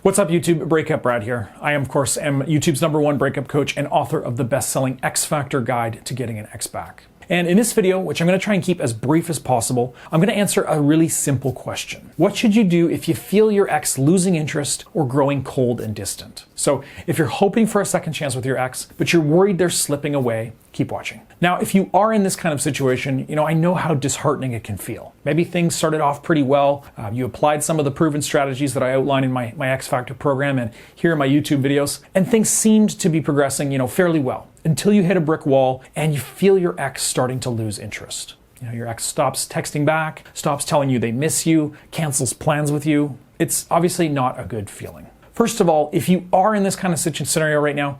What's up YouTube, Breakup Brad here. I am, of course, YouTube's #1 breakup coach and author of the best-selling X Factor Guide to Getting an Ex Back. And in this video, which I'm going to try and keep as brief as possible, I'm going to answer a really simple question. What should you do if you feel your ex losing interest or growing cold and distant? So if you're hoping for a second chance with your ex, but you're worried they're slipping away, keep watching. Now, if you are in this kind of situation, I know how disheartening it can feel. Maybe things started off pretty well. You applied some of the proven strategies that I outline in my X Factor program and here in my YouTube videos, and things seemed to be progressing, fairly well until you hit a brick wall and you feel your ex starting to lose interest. Your ex stops texting back, stops telling you they miss you, cancels plans with you. It's obviously not a good feeling. First of all, if you are in this kind of scenario right now,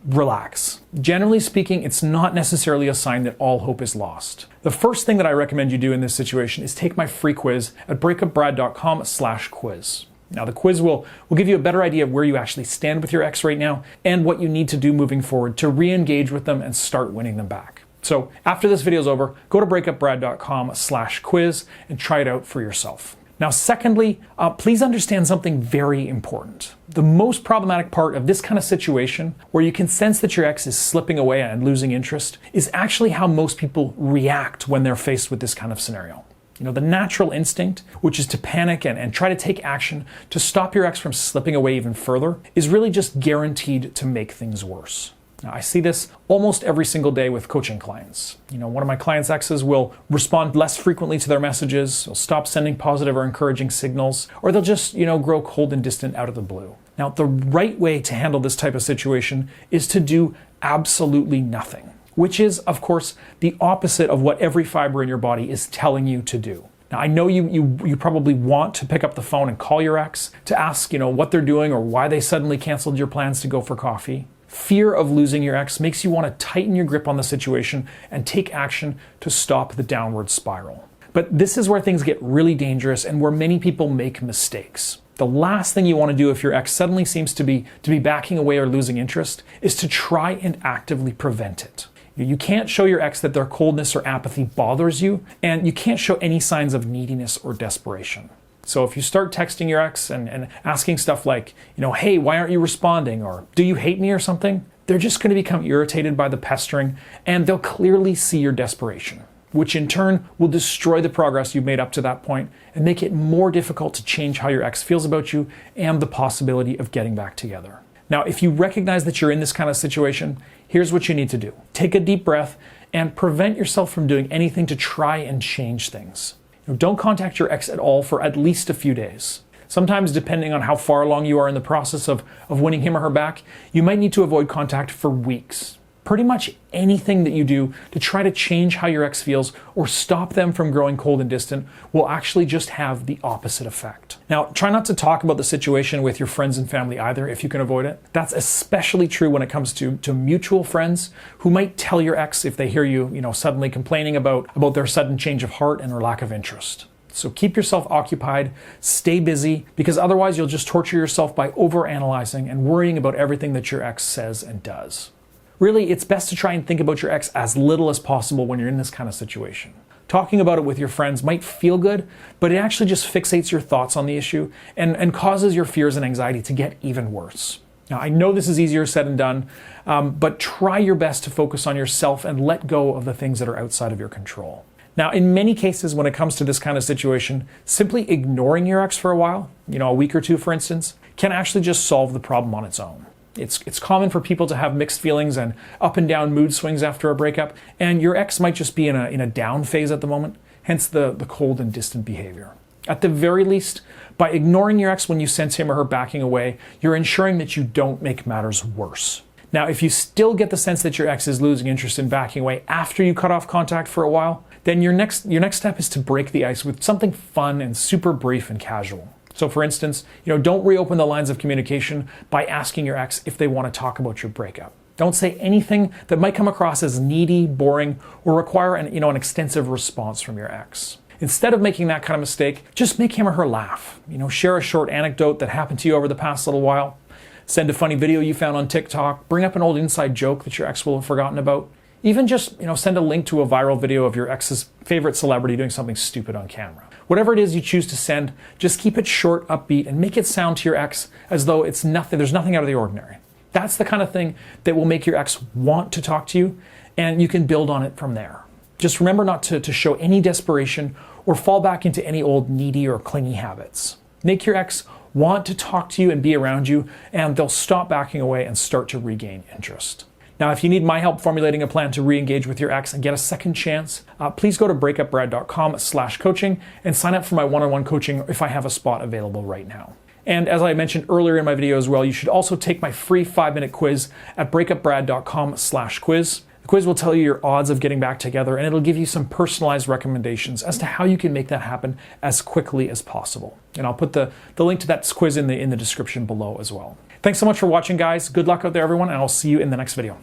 relax. Generally speaking, it's not necessarily a sign that all hope is lost. The first thing that I recommend you do in this situation is take my free quiz at breakupbrad.com/quiz. Now, the quiz will give you a better idea of where you actually stand with your ex right now and what you need to do moving forward to re-engage with them and start winning them back. So after this video is over, go to breakupbrad.com/quiz and try it out for yourself. Now, secondly, please understand something very important. The most problematic part of this kind of situation, where you can sense that your ex is slipping away and losing interest, is actually how most people react when they're faced with this kind of scenario. The natural instinct, which is to panic and try to take action to stop your ex from slipping away even further, is really just guaranteed to make things worse. Now, I see this almost every single day with coaching clients. One of my clients' exes will respond less frequently to their messages, they'll stop sending positive or encouraging signals, or they'll just, grow cold and distant out of the blue. Now, the right way to handle this type of situation is to do absolutely nothing, which is, of course, the opposite of what every fiber in your body is telling you to do. Now, I know you probably want to pick up the phone and call your ex to ask, what they're doing or why they suddenly canceled your plans to go for coffee. Fear of losing your ex makes you want to tighten your grip on the situation and take action to stop the downward spiral. But this is where things get really dangerous and where many people make mistakes. The last thing you want to do if your ex suddenly seems to be backing away or losing interest is to try and actively prevent it. You can't show your ex that their coldness or apathy bothers you, and you can't show any signs of neediness or desperation. So if you start texting your ex and asking stuff like, hey, why aren't you responding? Or do you hate me or something? They're just going to become irritated by the pestering, and they'll clearly see your desperation, which in turn will destroy the progress you've made up to that point and make it more difficult to change how your ex feels about you and the possibility of getting back together. Now, if you recognize that you're in this kind of situation, here's what you need to do. Take a deep breath and prevent yourself from doing anything to try and change things. Don't contact your ex at all for at least a few days. Sometimes, depending on how far along you are in the process of winning him or her back, you might need to avoid contact for weeks. Pretty much anything that you do to try to change how your ex feels or stop them from growing cold and distant will actually just have the opposite effect. Now, try not to talk about the situation with your friends and family either if you can avoid it. That's especially true when it comes to mutual friends who might tell your ex if they hear you, suddenly complaining about their sudden change of heart and their lack of interest. So keep yourself occupied, stay busy, because otherwise you'll just torture yourself by overanalyzing and worrying about everything that your ex says and does. Really, it's best to try and think about your ex as little as possible when you're in this kind of situation. Talking about it with your friends might feel good, but it actually just fixates your thoughts on the issue and causes your fears and anxiety to get even worse. Now, I know this is easier said than done, but try your best to focus on yourself and let go of the things that are outside of your control. Now, in many cases, when it comes to this kind of situation, simply ignoring your ex for a while, a week or two, for instance, can actually just solve the problem on its own. It's common for people to have mixed feelings and up and down mood swings after a breakup, and your ex might just be in a down phase at the moment, hence the cold and distant behavior. At the very least, by ignoring your ex when you sense him or her backing away, you're ensuring that you don't make matters worse. Now, if you still get the sense that your ex is losing interest in backing away after you cut off contact for a while, then your next step is to break the ice with something fun and super brief and casual. So for instance, don't reopen the lines of communication by asking your ex if they want to talk about your breakup. Don't say anything that might come across as needy, boring, or require an extensive response from your ex. Instead of making that kind of mistake, just make him or her laugh. Share a short anecdote that happened to you over the past little while. Send a funny video you found on TikTok. Bring up an old inside joke that your ex will have forgotten about. Even just, send a link to a viral video of your ex's favorite celebrity doing something stupid on camera. Whatever it is you choose to send, just keep it short, upbeat, and make it sound to your ex as though it's nothing, there's nothing out of the ordinary. That's the kind of thing that will make your ex want to talk to you, and you can build on it from there. Just remember not to show any desperation or fall back into any old needy or clingy habits. Make your ex want to talk to you and be around you, and they'll stop backing away and start to regain interest. Now, if you need my help formulating a plan to re-engage with your ex and get a second chance, please go to breakupbrad.com/coaching and sign up for my one-on-one coaching if I have a spot available right now. And as I mentioned earlier in my video as well, you should also take my free 5-minute quiz at breakupbrad.com/quiz. The quiz will tell you your odds of getting back together, and it'll give you some personalized recommendations as to how you can make that happen as quickly as possible. And I'll put the link to that quiz in the description below as well. Thanks so much for watching, guys. Good luck out there, everyone, and I'll see you in the next video.